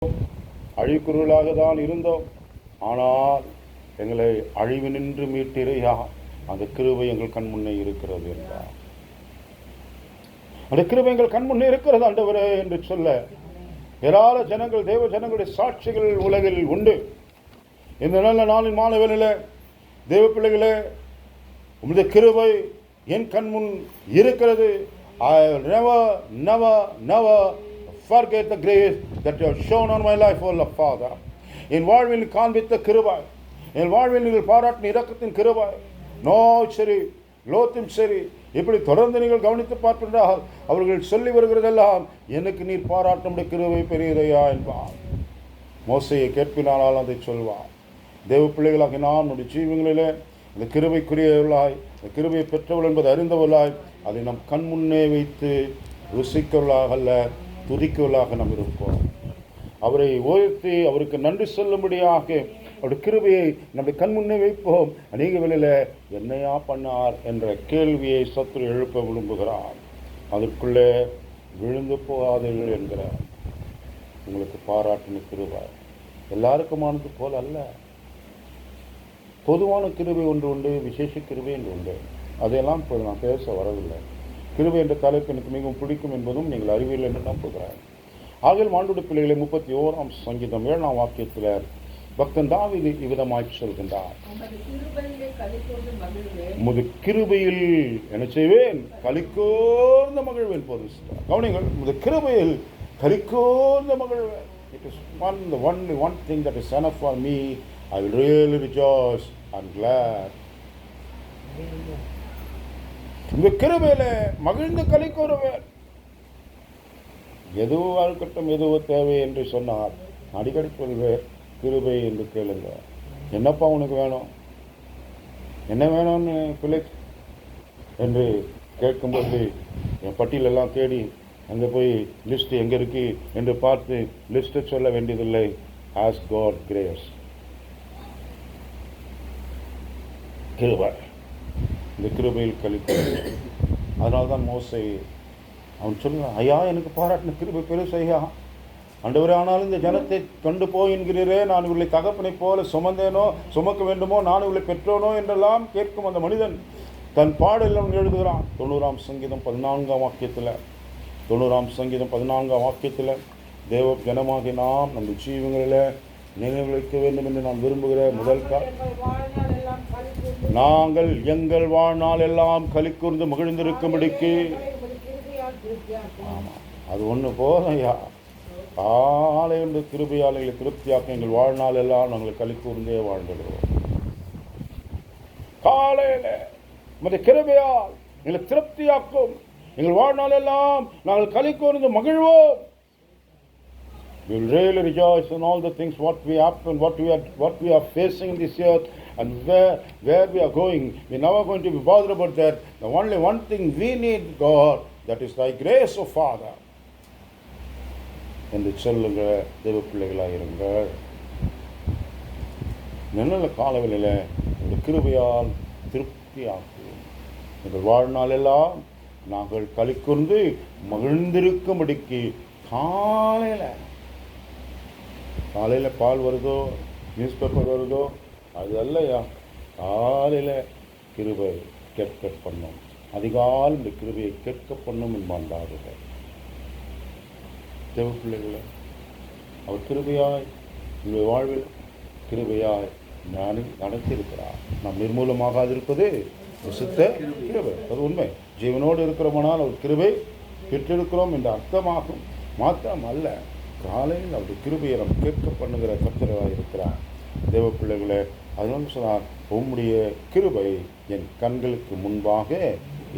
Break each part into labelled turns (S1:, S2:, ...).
S1: அழிக்குருளாக தான் இருந்தோம், ஆனால் எங்களை அழிவு நின்று மீட்டிரையா, அந்த கிருபை எங்கள் கண் முன்னே இருக்கிறது என்றார். அந்த கிருபை எங்கள் கண் முன்னே இருக்கிறது ஆண்டவரே என்று சொல்ல ஏராள ஜனங்கள், தேவ ஜனங்களுடைய சாட்சிகள் உலகில் உண்டு. இந்த நல்ல நாளின் மாணவர்களே, தேவ பிள்ளைகளே, உங்களுடைய கிருபை என் கண் முன் இருக்கிறது. I will never forget the grace that you have shown on my life, O Father. என் வாழ்வில் காண்பித்த கிருபை, என் வாழ்வில் நீங்கள் பாராட்டின இரக்கத்தின் கிருபை, சரி லோத்தும் சரி, இப்படி தொடர்ந்து நீங்கள் கவனித்து பார்க்கின்றால் அவர்கள் சொல்லி வருகிறதெல்லாம் எனக்கு நீர் பாராட்டினுடைய கிருபை பெரியதையா என்பார். மோசையை கேட்பினானால் அதை சொல்வார். தேவ பிள்ளைகளாக நாம் நம்முடைய ஜீவங்களிலே இந்த கிருபைக்குரியவர்களாய், இந்த கிருபையை பெற்றவள் என்பதை அறிந்தவர்களாய், அதை நம் கண் முன்னே வைத்து ருசிக்கவர்களாக அல்ல, துதிக்கவர்களாக நாம் இருப்போம். அவரை உயர்த்தி அவருக்கு நன்றி சொல்லும்படியாக அவருடைய கிருபையை நம்முடைய கண் முன்னே வைப்போம். அநேக வேளையில் என்னையா பண்ணார் என்ற கேள்வியை சத்துரு எழுப்ப விரும்புகிறார். அதற்குள்ளே விழுந்து போகாதீர்கள் என்கிறார். உங்களுக்கு பாராட்டின கிருபை எல்லாருக்குமானது போல அல்ல. பொதுவான கிருபை ஒன்று உண்டு, விசேஷ கிருபை என்று உண்டு. அதையெல்லாம் இப்போது நான் பேச வரவில்லை. கிருபை என்ற தலைப்பு எனக்கு மிகவும் பிடிக்கும் என்பதும் நீங்கள் அறிவீர்கள் என்று நம்புகிறேன். ஆகிய ஆண்டுடைய பிள்ளைகளை 31ஆம் சங்கீதம் 7ஆம் வாக்கியத்தில் பக்தன் தாவீது இவ்விதமாய் சொல்கின்றார். உமது கிருபையில் என்ன செய்வேன்? களிகூர்ந்த மகிழ்வேன். போதும் கவனிங்கள், உமது கிருபையில் களிகூர்ந்த மகிழ்வேன். It is the only one thing that is enough for me. I will really rejoice and glad. இந்த கிருபையில மகிழ்ந்து களி கூறுவேன். எதுவாக இருக்கட்டும், எதுவோ தேவை என்று சொன்னார். அடிக்கடி சொல்வேன், கிருபை என்று கேளுங்க. என்னப்பா உனக்கு வேணும், என்ன வேணும்னு பிள்ளை என்று கேட்கும்போது என் பட்டியலெல்லாம் தேடி அங்கே போய் லிஸ்ட் எங்கே இருக்கு என்று பார்த்து லிஸ்ட்டை சொல்ல வேண்டியதில்லை. As God grace. கிருபை, இந்த கிருபையில் கழிக்கிறது. அதனால தான் மோசே அவன் சொல்லுவான், ஐயா எனக்கு பாராட்டின கிருபை பெருசு ஐயா ஆண்டவரே, ஆனாலும் இந்த ஜனத்தை கொண்டு போய் என்கிறீரே, நான் இவர்களை தகப்பனை போல சுமந்தேனோ, சுமக்க வேண்டுமோ, நான் இவர்களை பெற்றோனோ என்றெல்லாம் கேட்கும் அந்த மனிதன் தன் பாடெல்லாம் எழுதுகிறான். 90ஆம் சங்கீதம் 14ஆம் வாக்கியத்தில் 90ஆம் சங்கீதம் 14ஆம் வாக்கியத்தில் தேவ ஜனமாகி நாம் நம்ம ஜீவங்களில் நினைவு வைக்க வேண்டும் என்று நான் விரும்புகிற முதல் நாங்கள் எங்கள் வாழ்நாள் எல்லாம் களி கூர்ந்து மகிழ்ந்திருக்கும்படிக்கு. ஆமாம், அது ஒன்று போதும் ஐயா. காலை என்று கிருபையாளர்களை திருப்தியாக்க எங்கள் வாழ்நாள் எல்லாம் நாங்கள் களி கூர்ந்தே வாழ்ந்துடுவோம். காலையில் மற்ற கிருபையால் எங்களை திருப்தியாக்கும் எங்கள் வாழ்நாள் எல்லாம் நாங்கள் களி கூர்ந்து மகிழ்வோம். We will really rejoice in all the things what we happen, what we are facing this earth, and where we are going. We are never going to be bothered about that. The only one thing we need, God, that is thy grace, O Father. என்று சொல்லுங்க தேவ பிள்ளைகளாக இருங்கள். நல்ல காலவெளியில் இந்த கிருபையால் திருப்தியாக்குவோம். எங்கள் வாழ்நாள் எல்லாம் நாங்கள் களி கூர்ந்து மகிழ்ந்திருக்கும்படிக்கு காலையில் பால் வருதோ, நியூஸ் பேப்பர் வருதோ, அது அல்லையா. காலையில் கிருபை கேட்க பண்ணும், அதிகாலை இந்த கிருபையை கேட்க பண்ணும் என்பார்கள் தேவ பிள்ளைகளை. அவர் கிருபையாய் உங்களுடைய வாழ்வில் கிருபையாய் நடத்தியிருக்கிறார். நாம் நிர்மூலமாகாதிருப்பது விசுத்த கிருபை, அது உண்மை. ஜீவனோடு இருக்கிறோமானால் அவர் கிருபை பெற்றிருக்கிறோம் என்ற அர்த்தமாகும். மாத்திரம் அல்ல, காலையில் அவருடைய கிருபையை நாம் கேட்க பண்ணுகிற கர்த்தராக இருக்கிறார். தேவ பிள்ளைகளே, அதனால சொன்னார், உம்முடைய கிருபை என் கண்களுக்கு முன்பாக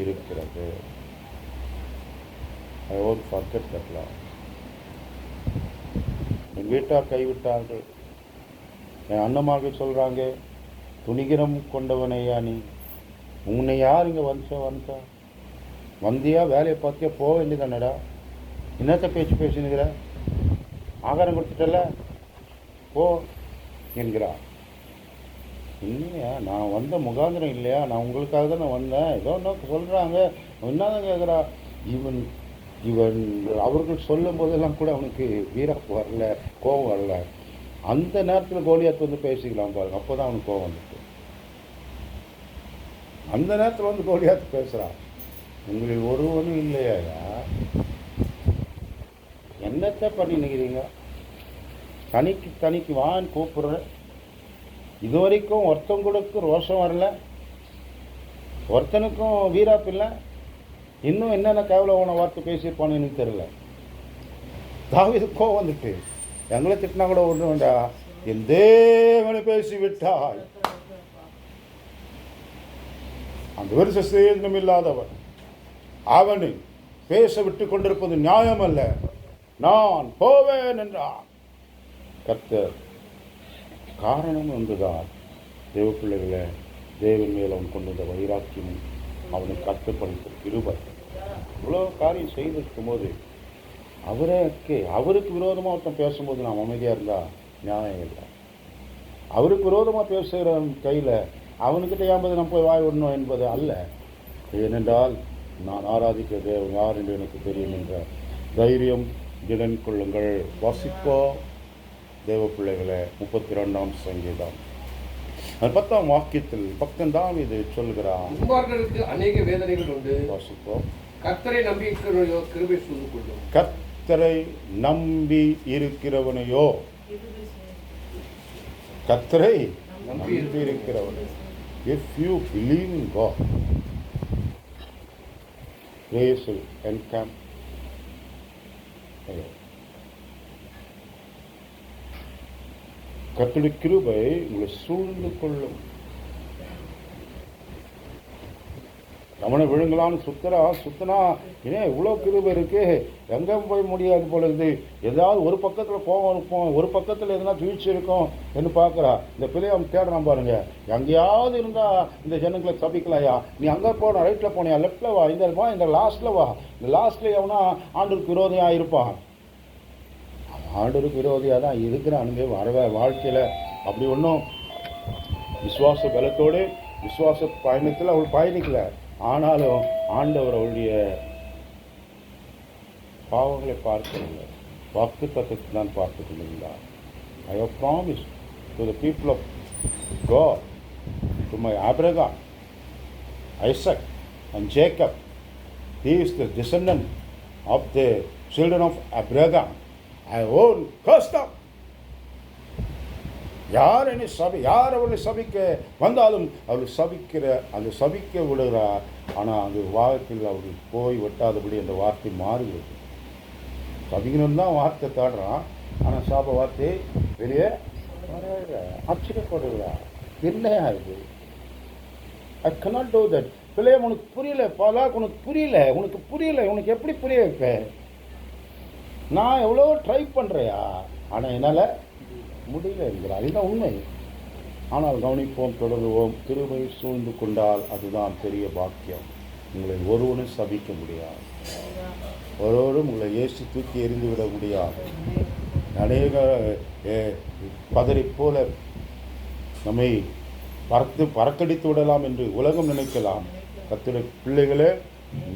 S1: இருக்கிறது. I won't forget that Lord. என் வீட்டார் கைவிட்டார்கள். என் அண்ணமாக சொல்கிறாங்க, துணிகரம் கொண்டவனையா நீ, உன்னை யார் இங்கே வந்தியா வேலையை பார்த்தியா போக வேண்டியதானடா, என்னத்த பேசினுங்கிற, ஆகாரம் கொடுத்துட்டல போ என்கிறார். இல்லையா, நான் வந்த முகாந்திரம் இல்லையா, நான் உங்களுக்காக தான் நான் வந்தேன், ஏதோ ஒன்று சொல்கிறாங்க, என்னதான் கேட்குறா. ஈவன் இவன் அவர்கள் சொல்லும் போதெல்லாம் கூட அவனுக்கு வீரம் வரல, கோபம் வரல. அந்த நேரத்தில் கோலியாத் வந்து பேசிக்கலாம் பாருங்க, அப்போதான் அவனுக்கு கோபம் வந்துட்டு. அந்த நேரத்தில் வந்து கோலியாத் பேசுகிறான், உங்களில் ஒருவனும் இல்லையா, என்னத்தை பண்ணிக்கிறீங்க, தனிக்கு வான்னு கூப்பிடுற, இது வரைக்கும் ஒருத்தவங்களுக்கும் ரோஷம் வரல, ஒருத்தனுக்கும் வீராப்பு இல்லை, இன்னும் என்னென்ன கேவலமான வார்த்தை பேசியிருப்பான்னு எனக்கு தெரியல. தாவீது கோவம் வந்துட்டு, எங்களை திட்டினா கூட ஒன்று வேண்டா, என் தேவனை பேசி விட்டாய். அந்த வருஷ சேதனம் இல்லாதவன் அவனை பேச விட்டு கொண்டிருப்பது நியாயம் அல்ல, நான் போவேன் என்றான் கர்த்தர். காரணம் ஒன்றுதான், தேவ பிள்ளைகளை தேவன் மேல் அவன் கொண்டிருந்த வைராக்கியம், அவனை கட்டுப்படுத்த கிருபை. இவ்வளோ காரியம் செய்திருக்கும் போது அவருக்கு விரோதமாக ஒருத்தன் பேசும்போது நாம் அமைதியாக இருந்தால் நியாயம் இல்லை. அவருக்கு விரோதமாக பேசுகிற கையில் அவனுக்கிட்ட ஏன்பது நம்ம போய் வாய் விடணும் என்பது அல்ல. ஏனென்றால் நான் ஆராதிக்கிற தேவன் யார் என்று எனக்கு தெரியும் என்ற தைரியம் திடன் கொள்ளுங்கள். வாசிப்போ தேவ பிள்ளைகளை 32ஆம் சங்கீதம் 10ஆம் வாக்கியத்தில் பக்தன் தாவீது சொல்கிறான்,
S2: அநேக வேதனைகள் உண்டு.
S1: வாசிப்போம்.
S2: கர்த்தரை நம்பி இருக்கிறவனையோ கிருபை சூழ்ந்து கொள்ளும்.
S1: கர்த்தரை நம்பி இருக்கிறவனையோ, கர்த்தரை நம்பி இருக்கிறவனை, if you believe in God, grace will encamp. கர்த்தருடைய கிருபை உங்களை சூழ்ந்து கொள்ளும். கவனம் விழுங்கலான்னு சுத்தனா ஏன் இவ்வளோ கிருபை இருக்கு, எங்கே போய் முடியாது போல இருக்குது. ஏதாவது ஒரு பக்கத்தில் கோவம் இருக்கும், ஒரு பக்கத்தில் எதுனா வீழ்ச்சி இருக்கும் என்று பார்க்குறா. இந்த பிள்ளையை அவன் தேடுறான் பாருங்க, எங்கேயாவது இருந்தால் இந்த ஜனங்களை தப்பிக்கலாயா, நீ அங்கே போன ரைட்டில் போனியா, லெஃப்டில் வா, இந்த லாஸ்ட்டில் வா. இந்த லாஸ்ட்டில் எவனா ஆண்டருக்கு விரோதியாக இருப்பான். ஆண்டருக்கு விரோதியாக தான் இருக்கிறானுங்க வாழ்க்கையில். அப்படி ஒன்றும் விசுவாச பலத்தோடு விசுவாச பயணத்தில் அவள் பயணிக்கலை. ஆனாலும் ஆண்டவர் அவளுடைய பாவங்களை பார்க்கவில்லை, வாக்கு தத்துவத்தை தான் பார்த்து கொண்டிருந்தார். I have promised to the people of God, to my Abraham, Isaac and Jacob. He is the descendant of the children of Abraham. I won't curse them. யார் அவர்களை சபிக்க வந்தாலும் அவர்கள் சபிக்க விடுகிறார். ஆனால் அந்த வாரத்தில் அவர்கள் போய் வெட்டாதபடி அந்த வார்த்தை மாறுகிறது. சபிக்கணும் தான் வார்த்தை தாடுறான், ஆனால் சாப வார்த்தை வெளியே ஆச்சரியப்படுகிறார். என்னையா இது? I cannot do that. பிள்ளைய உனக்கு புரியல, உனக்கு புரியல, உனக்கு எப்படி புரிய வைப்ப? நான் எவ்வளோ ட்ரை பண்ணுறையா, ஆனால் என்னால் முடியல என்கிறார். அதுதான் உண்மை. ஆனால் கவனிப்போம், தொடருவோம். கிருபை சூழ்ந்து கொண்டால் அதுதான் பெரிய பாக்கியம். உங்களை ஒருவனும் சபிக்க முடியாது, ஒருவரும் உங்களை இயேசு தூக்கி எறிந்து விட முடியாது. அநேக பதறி போல நம்மை பறக்கடித்து விடலாம் என்று உலகம் நினைக்கலாம். கர்த்தருடைய பிள்ளைகளே,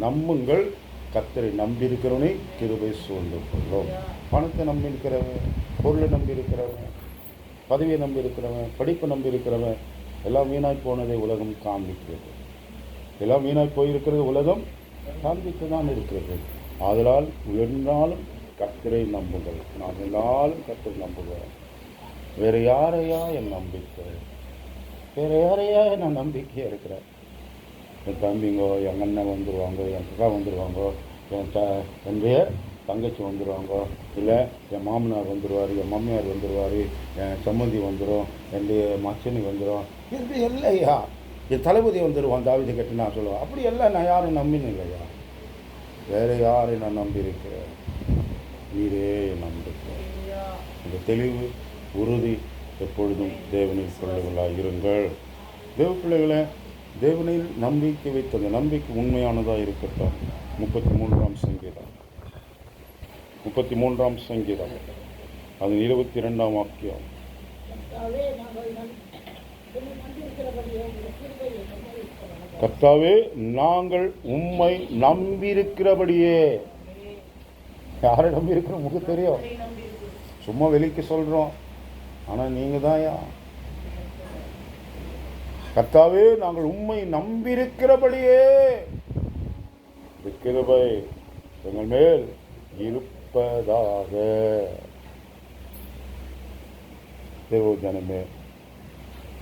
S1: நம்புங்கள். கர்த்தரை நம்பியிருக்கிறவனை கிருபை சூழ்ந்து கொள்ளும். பணத்தை நம்பி இருக்கிறவன், பொருளை நம்பி இருக்கிறவன், பதவியை நம்பி இருக்கிறவன், படிப்பை நம்பி இருக்கிறவன், எல்லாம் வீணாய் போனதை உலகம் காண்பிக்கிறது. எல்லாம் வீணாய் போயிருக்கிறது உலகம் காண்பித்து தான் இருக்கிறது. ஆதலால் உயர்ந்தாலும் கர்த்தரை நம்புங்கள். நான் எல்லாரும் கர்த்தரை நம்புகிறேன். வேறு யாரையா என் நம்பிக்கை? வேறு யாரையா நான் நம்பிக்கையாக இருக்கிறேன்? என் தம்பிங்கோ, எங்கள் அண்ணன் வந்துடுவாங்க, என் அக்கா வந்துடுவாங்க, என்னுடைய தங்கச்சி வந்துடுவாங்க, இல்லை என் மாமனார் வந்துடுவார், என் மாமியார் வந்துடுவார், என் சம்மந்தி வந்துடும், என்னுடைய மச்சனி வந்துடும், இது இல்லையா என் தளபதி வந்துடுவான் தாவீதை கேட்டு நான் சொல்லுவேன். அப்படி எல்லாம் நான் யாரும் நம்பினேன் இல்லையா. வேறு யாரை நான் நம்பியிருக்கிறேன்? நீரே நம்பிக்கிறேன். இந்த தெளிவு உறுதி எப்பொழுதும் தேவனில் கொள்ளுகளாக இருங்கள். தேவ பிள்ளைகளை, தேவனில் நம்பிக்கை வைத்தது நம்பிக்கை உண்மையானதாக இருக்கட்டும். 33ஆம் சங்கீதம், 33ஆம் சங்கீதம், அது 22ஆம் வாக்கியம். கர்த்தாவே, நாங்கள் உம்மை நம்பியிருக்கிறபடியே யாரை நம்பி இருக்கிறோம் உங்களுக்கு தெரியும். சும்மா வெளிக்கு சொல்கிறோம், ஆனால் நீங்கள் தான்யா. கர்த்தாவே, நாங்கள் உம்மை நம்பியிருக்கிறபடியே இந்த கிருபை எங்கள் மேல் இருப்பதாக. தேவ ஜனமே,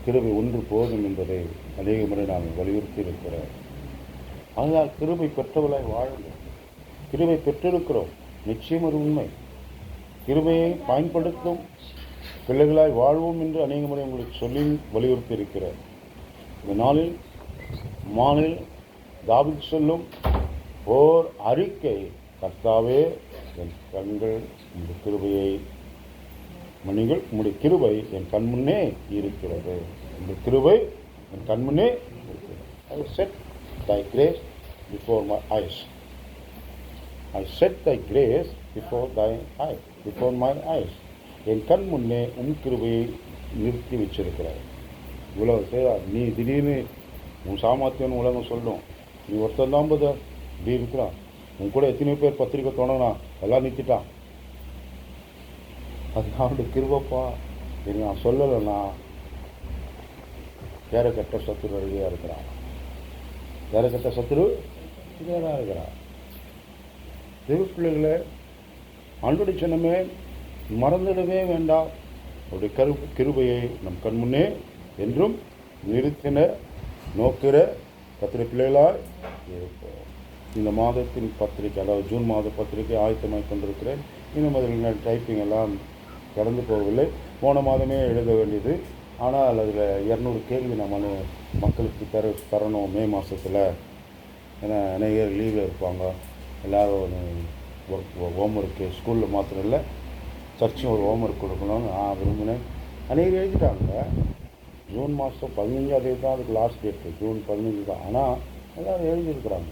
S1: கிருபை ஒன்று போதும் என்பதை அநேக முறை நாங்கள் வலியுறுத்தி இருக்கிறோம். அதனால் கிருபை பெற்றவளாய் வாழுங்கள். கிருபை பெற்றிருக்கிறோம், நிச்சயம் ஒரு உண்மை. கிருபையை பயன்படுத்தும் பிள்ளைகளாய் வாழ்வோம் என்று அநேக முறை உங்களுக்கு சொல்லி வலியுறுத்தி இருக்கிறார். இந்த நாளில் மானில் தாவீது சொல்லும் ஓர் அறிக்கை, கர்த்தாவே, என் கண்கள் இந்த கிருபையை மன்னிங்கள், உம்முடைய கிருபை என் கண் முன்னே இருக்கிறது. இந்த கிருபை என் கண் முன்னே இருக்கிறது. I set thy grace before my eyes. I set thy grace before thy eyes, before my eyes. என் கண் முன்னே உன் கிருபையை நிறுத்தி வச்சிருக்கிறார். இவ்வளவு செய்யா, நீ திடீர்னு உன் சாமர்த்தியம்னு உலகம் சொல்லும். நீ ஒருத்தன் தான் போத இப்படி இருக்கிறான். உன் கூட எத்தனையோ பேர் பத்திரிக்கை தோணுனா எல்லாம் நிறுத்திட்டான். அது அவனுடைய கிருபப்பா. இது நான் சொல்லலைன்னா வேற கெட்ட சத்துரு அருகையாக இருக்கிறான். வேற கெட்ட சத்துரு வேறாக இருக்கிறான். தெய்வ பிள்ளைகளை ஆண்டோடைய சின்னமே மறந்துடவே வேண்டாம். அவருடைய கிருபையை நம் கண் முன்னே என்றும் நிறுத்தின நோக்கிற கத்திரை பிள்ளைகளாய் இருப்போம். இந்த மாதத்தின் பத்திரிக்கை, அதாவது ஜூன் மாத பத்திரிக்கை ஆயத்தமாய் கொண்டிருக்கிறேன். இன்னும் அதில் டைப்பிங் எல்லாம் கடந்து போகவில்லை. போன மாதமே எழுத வேண்டியது. ஆனால் அதில் 200 கேள்வி நம்ம மக்களுக்கு தரணும் மே மாதத்தில். ஏன்னா அநேகர் லீவில் இருப்பாங்க. எல்லோரும் ஹோம் ஒர்க்கு ஸ்கூலில் மாத்திரம் இல்லை, சர்ச்சும் ஒரு ஹோம் ஒர்க் கொடுக்கணும்னு நான் விரும்பினேன். அநேகர் எழுதிட்டாங்க. ஜூன் மாதம் 15ஆம் தேதி தான் அதுக்கு லாஸ்ட் டேட்டு, ஜூன் 15 தான். ஆனால் எல்லோரும் எழுதியிருக்கிறாங்க.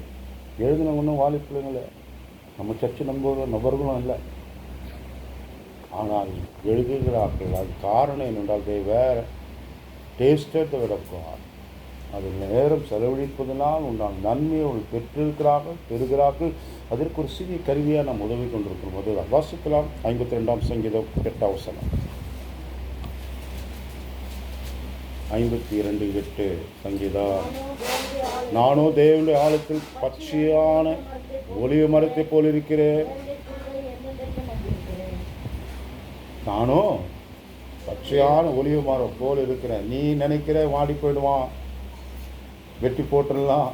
S1: எழுதினவங்களும் வாலிப்பிள்ளைங்கள நம்ம சர்ச்சு நபர்களும் இல்லை. ஆனால் எழுதுகிறார்கள். அது காரணம் என்னென்றால் வேறு டேஸ்டத்தை விடக்கூடாது. அது நேரம் செலவழிப்பதனால் உண்டான நன்மையை அவர்கள் பெறுகிறார்கள். அதற்கு ஒரு சிறிய கருவியாக நாம் உதவி கொண்டிருக்கும் போது வாசிக்கலாம். 52ஆம் சங்கீதம் 8ஆம் வசனம். 52:8 சங்கீதம். நானோ தேவனுடைய ஆழத்தில் பச்சையான ஒலிவ மரத்தை போல் இருக்கிறேன். நானும் பச்சையான ஒலிவ மரம் போல் இருக்கிறேன். நீ நினைக்கிற வாடி போயிடுவான், வெட்டி போட்டுடலாம்,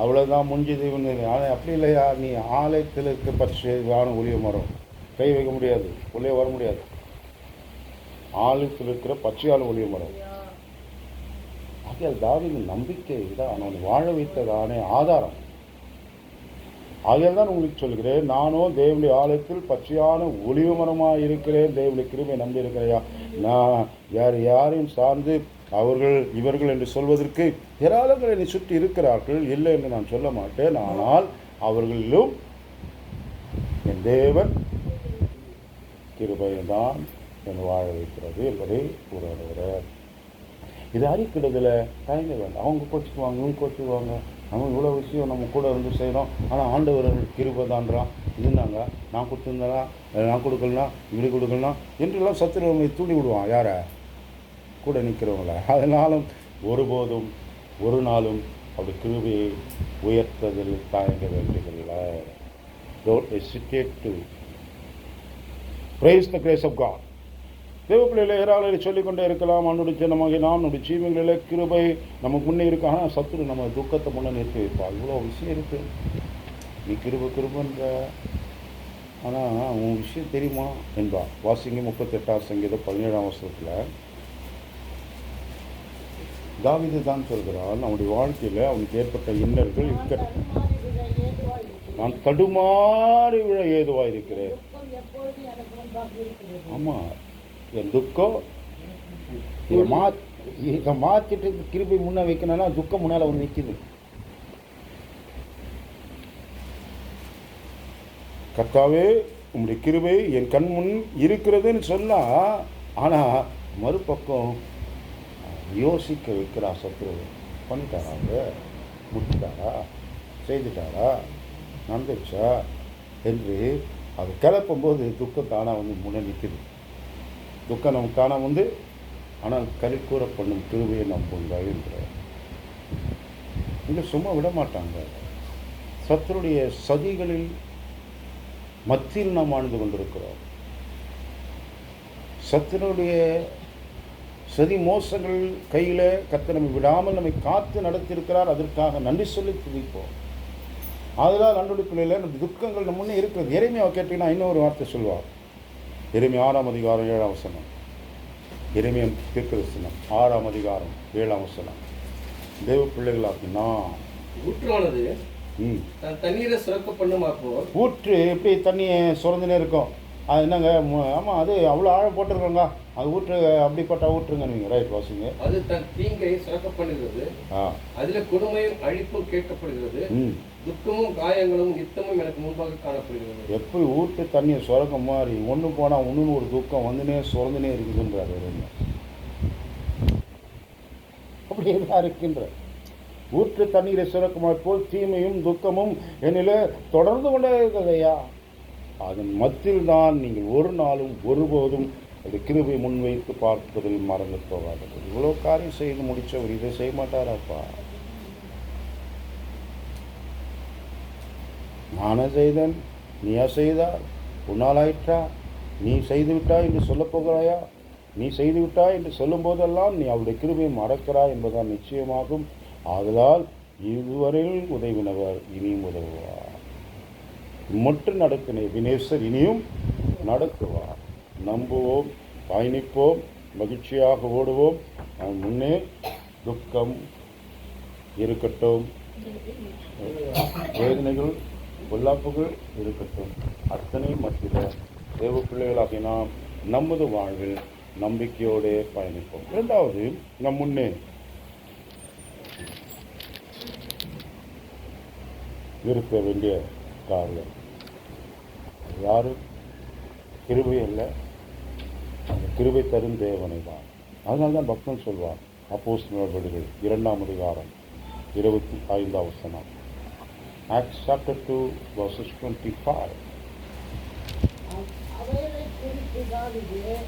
S1: அவ்வளோதான் முடிஞ்சது இவங்க. ஆனால் அப்படி இல்லையா, நீ ஆலயத்தில் இருக்க பச்சையான ஒலிவ மரம், கை வைக்க முடியாது, உள்ளே வர முடியாது. ஆலயத்தில் இருக்கிற பச்சையான ஒலிவ மரம். ஆகையால் தாவீது நம்பிக்கை தான் அவனை வாழ வைத்ததானே ஆதாரம். ஆகையால் தான் உங்களுக்கு சொல்கிறேன், நானும் தேவனுடைய ஆலயத்தில் பச்சையான ஒலிவ மரமாக இருக்கிறேன். தேவனுடைய கிருபை நம்பி இருக்கிறையா? நான் யாரையும் சார்ந்து அவர்கள் இவர்கள் என்று சொல்வதற்கு ஏராளங்கள் என்னை சுற்றி இருக்கிறார்கள், இல்லை என்று நான் சொல்ல மாட்டேன். ஆனால் அவர்களிலும் என் தேவன் கிருபையை தான் என்னை வாழ வைக்கிறது என்பதை கூறுகிறார். இது அறிக்கிடுதல தயங்க வேண்டாம். அவங்க கோச்சுக்குவாங்க, இவங்க கோச்சுக்குவாங்க. நம்ம இவ்வளோ விஷயம் நம்ம கூட இருந்து செய்கிறோம். ஆனால் ஆண்டவர்கள் கிருபை தான்றான். இருந்தாங்க, நான் கொடுத்துருந்தா, நான் கொடுக்கலாம், இப்படி கொடுக்கலாம் என்றெல்லாம் சத்துருவங்களை தூண்டி விடுவான். யாரை? கூட நிற்கிறவங்கள. அதனாலும் ஒருபோதும் ஒரு நாளும் அப்படி கிருபையை உயர்த்ததில் தயங்க வேண்டியதில்லை. Don't hesitate to praise the grace of God. தேவ பிள்ளைகளை ஏராளரை சொல்லிக்கொண்டே இருக்கலாம். அவனுடைய ஜனமாக நாம் நம்முடைய ஜீவங்களில் கிருபை நமக்கு முன்னே இருக்கு. ஆனால் சத்துரு நம்ம துக்கத்தை முன்னே நிறுத்தி வைப்பாள். இவ்வளோ விஷயம் இருக்குது, நீ கிருபன்ற, ஆனால் உன் விஷயம் தெரியுமா என்பா. வாசிங்க 38ஆம் சங்கீதம் 17ஆம் வசனத்தில் தாவீது தான் சொல்கிறான், அவனுடைய வாழ்க்கையில் அவனுக்கு ஏற்பட்ட இன்னல்கள் நான் தடுமாறி விழ ஏதுவாக இருக்கிறேன். ஆமாம், என் துக்கம் இதை மாற்றிட்டு கிருபை முன்னே வைக்கணும்னா துக்கம் முன்னால் ஒன்று நிற்கிது. கர்த்தாவே, உங்களுடைய கிருபை என் கண் முன் இருக்கிறதுன்னு சொன்னால், ஆனால் மறுபக்கம் யோசிக்க வைக்கிறா சத்ரு. பண்ணிட்டாராங்க, முடிச்சிட்டாரா, செய்துட்டாரா, நடந்துச்சா என்று அது கிளப்பும்போது துக்கம் தானாக வந்து முன்னே நிற்குது. துக்கம் நமக்கு தானாக வந்து, ஆனால் கலிக்கூற பண்ணும் கிருபையை நம்புங்கள் என்கிறார். இங்கே சும்மா விட மாட்டாங்க. சத்துருடைய சதிகளில் மத்தியில் நாம் ஆழ்ந்து கொண்டிருக்கிறோம். சத்துருடைய சதி மோசங்கள் கையில் கர்த்தர் நம்மை விடாமல் நம்மை காத்து நடத்தியிருக்கிறார். அதற்காக நன்றி சொல்லி துதிப்போம். அதனால் அன்றைய பிள்ளையில் நம்ம துக்கங்கள் நம்ம முன்னே இருக்கிறது. எரேமியாவை கேட்டீங்கன்னா இன்னொரு வார்த்தை சொல்வார். எரேமியா 6ஆம் அதிகாரம் 7ஆம் வசனம். எரேமியா தீர்க்கதரிசனம் 6ஆம் அதிகாரம் 7ஆம் வசனம். தேவ பிள்ளைகளாக்கி நான்
S2: ஊற்றானது தண்ணீரை சுரக்க பண்ணுமாப்போ. ஊற்று
S1: எப்படி தண்ணியை சுரந்துனே இருக்கும். அது என்னங்க, ஆமாம், அது அவ்வளோ ஆழம் போட்டிருக்கோங்க, அது ஊற்று அப்படிப்பட்ட ஊற்றுங்க நீங்கள். ரைட், வாசிங்க.
S2: அது தன் தீங்கை சுரக்க பண்ணுகிறது. அதில் கொடுமையும் அழிப்பும் கேட்கப்படுகிறது. துக்கமும் காயங்களும் நித்தமும் எனக்கு முன்பாக காணப்படுகிறது.
S1: எப்படி ஊற்று தண்ணியை சுரக்க மாதிரி ஒன்று போனால் ஒன்றுன்னு ஒரு துக்கம் வந்துனே சுரந்துனே இருக்குதுன்றார். அப்படியே தான் இருக்கின்ற ஊற்று தண்ணீரை சுரக்குமாய் போல் தீமையும் துக்கமும் என்னில் தொடர்ந்து கொண்டே இருக்கிறதையா. அதன் மத்தியில் தான் நீங்கள் ஒரு நாளும் ஒருபோதும் அது கிருபை முன்வைத்து பார்ப்பதில் மறந்து போகாதது. இவ்வளோ காரியம் செய்து முடித்தவர் இதை செய்ய மாட்டாராப்பா? நானே செய்தேன், நீயா செய்தார், உன்னால் ஆயிற்றா, நீ செய்து விட்டாய் என்று சொல்லப் போகிறாயா? நீ செய்து விட்டாய் என்று சொல்லும் போதெல்லாம் நீ அவருடைய கிருபையை மறக்கிறாய் என்பதால் நிச்சயமாகும். ஆதலால் இதுவரையில் உதவினவர் இனியும் உதவுவார். மட்டும் நடக்கின வினேசர் இனியும் நடக்குவார். நம்புவோம், பயணிப்போம், மகிழ்ச்சியாக ஓடுவோம். முன்னே துக்கம் இருக்கட்டும், வேதனைகள் பொல்லாப்புகள் இருக்கட்டும், அத்தனை மத்தியில் தேவ பிள்ளைகளாகி நாம் நமது வாழ்வில் நம்பிக்கையோடு பயணிப்போம். இரண்டாவது, நம் முன்னே இருக்க வேண்டிய காரியம் யாரும் கிருபை அல்ல, அந்த கிருபை தரும் தேவனை தான். அதனால தான் பக்தன் சொல்வார், அப்போஸ்தலர் நடவடிக்கைகள் 2ஆம் அதிகாரம் 25ஆம் வசனம். Acts chapter 2 verses 25.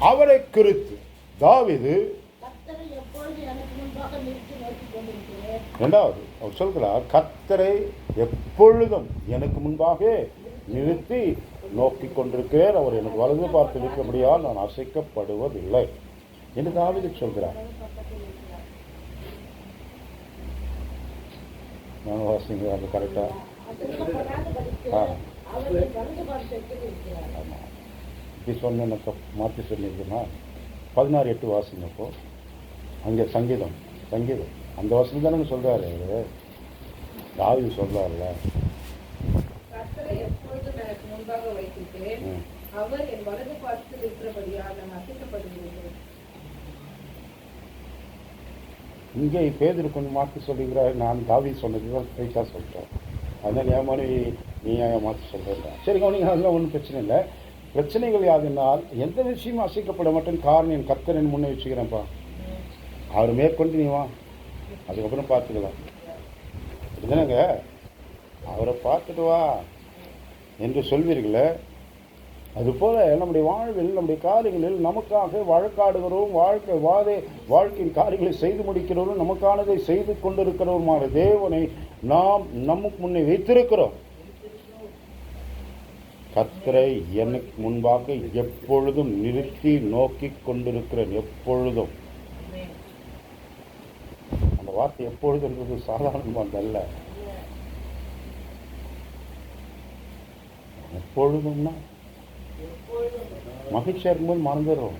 S1: அவரை குறித்து தாவீது இரண்டாவது அவர் சொல்கிறார், கர்த்தரை எப்பொழுதும் எனக்கு முன்பாக நிறுத்தி நோக்கி கொண்டிருக்கிறார். அவர் எனக்கு வலது பார்த்து இருக்கிறபடியால் நான் அசைக்கப்படுவதில்லை என்று தாவீது சொல்கிறார். நான் வாசிங்க, அது கரெக்டா? இப்படி சொன்ன மாற்றி சொல்லியிருக்குன்னா 16:8 வாசிங்கப்போ. அங்கே சங்கீதம் அந்த வசனம் தானே சொல்கிறாரு. அவர் தாவீது சொல்கிறார்ல, இங்கே பேதுரு கொஞ்சம் மாற்றி சொல்லுகிறார். நான் தாவீது சொன்னது தான் ஸ்ட்ரைட்டாக சொல்லிட்டேன். அதனால் என் மனைவி நீ ஏன் மாற்றி சொல்கிறேன். சரி, கவனிங்க, அதெல்லாம் ஒன்றும் பிரச்சனை இல்லை. பிரச்சனைகள் யாதுனால் எந்த விஷயமும் அசைக்கப்பட மாட்டேன். காரணம் என் கர்த்தர் என் முன்னே வச்சுக்கிறேன்ப்பா. அவர் மேற்கொண்டு நீ வா, அதுக்கப்புறம் பார்த்துக்கலாம். இதுதானங்க, அவரை பார்த்துட்டு வா என்று சொல்வீர்களே, அதுபோல் நம்முடைய வாழ்வில் நம்முடைய காரியங்களில் நமக்காக வழக்காடுகிறோம், வாழ்க்கையின் காரியங்களை செய்து முடிக்கிறவரும் நமக்கானதை செய்து கொண்டிருக்கிறவருமான தேவனை நாம் நமக்கு முன்னே வைத்திருக்கிறோம். கர்த்தரை எனக்கு முன்பாக எப்பொழுதும் நிறுத்தி நோக்கி கொண்டிருக்கிறேன். எப்பொழுதும். அந்த வார்த்தை எப்பொழுதுன்றது சாதாரணமாக அல்ல. எப்பொழுதும்னா மகிழ்ச்சியாக இருக்கும்போது மறந்துடுறோம்.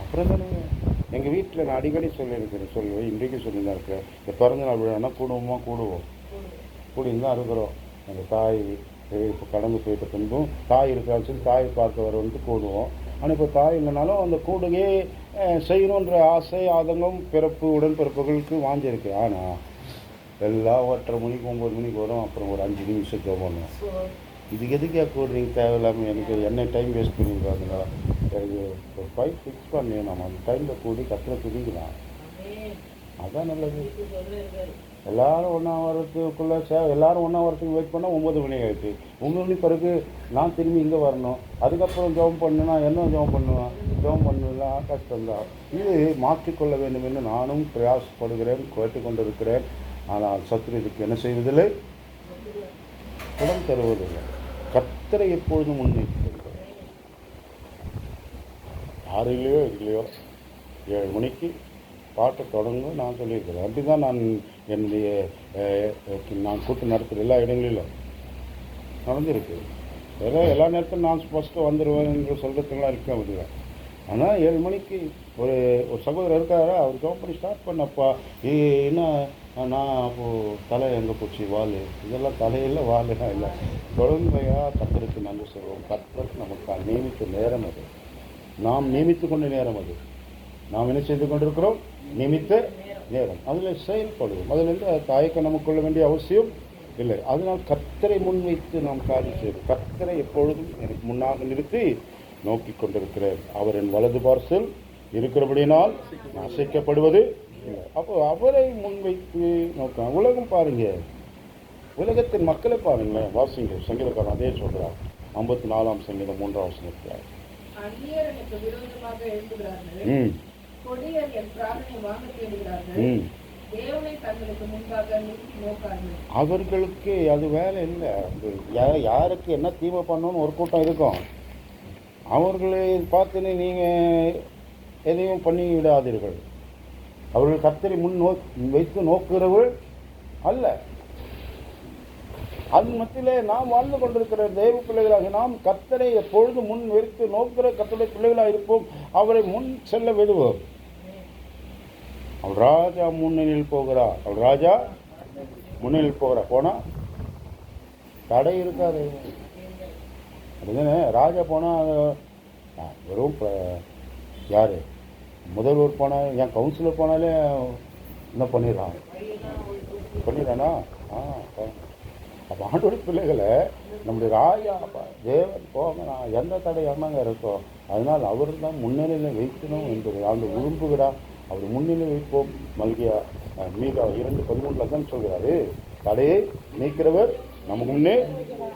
S1: அப்புறம் தானே எங்கள் வீட்டில் நான் அடிக்கடி சொல்லுவேன், இன்றைக்கு சொல்லிதான் இருக்கிறேன். இந்த பிறந்த நாள் விழானா கூடுவோம், கூடின்னு தான் இருக்கிறோம். எங்கள் தாய் இப்போ கடந்து போயிட்ட பின்பும் தாய் இருக்கிறான்னு சொல்லி தாயை பார்க்க வர கூடுவோம். ஆனால் இப்போ தாய் இல்லைனாலும் அந்த கூடுகையே செய்யணுன்ற ஆசை, ஆதங்கம், பிறப்பு உடன்பிறப்புகளுக்கு வாஞ்சிருக்கு. ஆனால் எல்லாம் 8:30 மணிக்கு 9 மணிக்கு வரும். அப்புறம் ஒரு 5 நிமிஷம் போகணும். இதுக்கு எதுக்கே கூடுறீங்க தேவையில்லாமல்? எனக்கு என்ன டைம் வேஸ்ட் பண்ணியிருக்காதுங்களா? எனக்கு ஒரு 5 ஃபிக்ஸ் பண்ணி நம்ம அந்த டைமில் கூடி கத்திர துதிக்கலாம். அதான் நல்லது. எல்லாரும் ஒன்றா வரத்துக்குள்ளே எல்லாரும் ஒன்றா வரத்துக்கு வெயிட் பண்ணால் 9 மணி ஆகிடுச்சு. 9 மணி பிறகு நான் திரும்பி இங்கே வரணும். அதுக்கப்புறம் ஜெபம் பண்ணுனா என்ன ஜெபம் பண்ணுவேன்? ஜெபம் பண்ணலாம் கஷ்டம்தான். இது மாற்றிக்கொள்ள வேண்டும் என்று நானும் பிரயாசப்படுகிறேன், கேட்டுக்கொண்டிருக்கிறேன். ஆனால் சத்துரு இதுக்கு என்ன செய்வதில்லை, இடம் தருவதில்லை. கர்த்தரை எப்பொழுதும் முன்னிறுத்துகிறேன். 6 இல்லையோ 7 மணிக்கு பாட்டை தொடங்கும் நான் சொல்லியிருக்கிறேன். அப்படி தான் நான் என்னுடைய நான் கூட்டம் நடத்துகிற எல்லா இடங்களிலும் நடந்திருக்கு. எல்லா நேரத்திலும் நான் ஃபஸ்ட்டு வந்துடுவேன் என்று சொல்கிறதுக்கெல்லாம் இருக்க முடியல. ஆனால் 7 மணிக்கு ஒரு சகோதரர் இருக்காரா, அவர் ஜாப் பண்ணி ஸ்டார்ட் பண்ணப்பா என்ன நான் அப்போது தலை எங்கே போச்சு, வால் இதெல்லாம் தலையில் வாலாம் இல்லை. தொடர்ந்தையாக கர்த்தருக்கு நன்றி சொல்வோம். கர்த்தருக்கு நமக்கு நியமித்த நேரம் அது, நாம் நியமித்து கொண்ட நேரம் அது. நாம் என்ன செய்து கொண்டிருக்கிறோம்? நியமித்த நேரம். அதில் செயல்படுவோம். அதிலிருந்து தயக்க நமக்கு கொள்ள வேண்டிய அவசியம் இல்லை. அதனால் கர்த்தரை முன்வைத்து நாம் காரியம் செய்வோம். கர்த்தரை எப்பொழுதும் எனக்கு முன்னாக நிறுத்தி நோக்கி கொண்டிருக்கிறேன். அவர் என் வலது பார்சல் இருக்கிறபடியினால் அசைக்கப்படுவது இல்லை. அப்போ அவரை முன்வைத்து நோக்கலாம். உலகம் பாருங்க, உலகத்தின் மக்களை பாருங்களேன். வாசிங்க, சங்கீதக்காரன் அதே சொல்கிறார். 54ஆம் சங்கீதம் 3ஆம் வசனத்தில் அவர்களுக்கு அது வேலை இல்லை. யாருக்கு என்ன தீமை பண்ணணும்னு ஒரு கூட்டம் இருக்கும். அவர்களை பார்த்துன்னு நீங்கள் எதையும் பண்ணி விடாதீர்கள். அவர்கள் கர்த்தரை வைத்து நோக்குகிறவர்கள் அல்ல. அது மத்தியிலே நாம் வாழ்ந்து கொண்டிருக்கிற தேவ பிள்ளைகளாக நாம் கர்த்தரை எப்பொழுது முன் வைத்து நோக்கிற கர்த்தருடைய பிள்ளைகளாக இருப்போம். அவரை முன் செல்ல விடுவோம். அவள் ராஜா முன்னணியில் போகிறார். அவள் ராஜா முன்னணியில் போகிறார். போனால் தடை இருக்காது. அப்படிதானே? ராஜா போனால் வெறும் யார் முதல்வர் போனால், என் கவுன்சிலர் போனாலே என்ன பண்ணிடுறானா? அப்போ ஆண்டோட பிள்ளைகளை நம்முடைய ராஜா தேவன் போக நான் எந்த தடை என்னங்க இருக்கோம். அதனால் அவர் தான் முன்னிலையில் வைக்கணும் என்பது ஆண்டு விரும்புகிறார். அவர் முன்னிலை வைப்போம். மல்கியா மீகா 2:13 தான் சொல்கிறாரு, தடையை நீக்கிறவர் நமக்கு முன்னே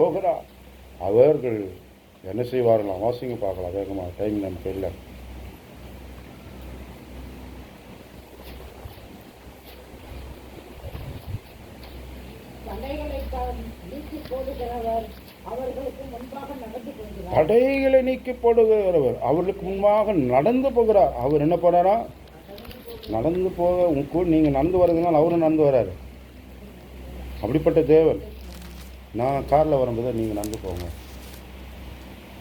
S1: போகிறார். அவர்கள் என்ன செய்வார்களாம்? வாசிங்க பார்க்கலாம் வேகமாக, டைம் நமக்கு இல்லை. தடைகளை நீக்கி போடுகிறவர் அவர்களுக்கு முன்பாக நடந்து போகிறார். அவர் என்ன போறாரா? நடந்து போக உங்க நீங்கள் நடந்து வர்றதுனால அவரும் நடந்து வர்றாரு. அப்படிப்பட்ட தேவன். நான் காரில் வரும்போது நீங்கள் நடந்து போங்க,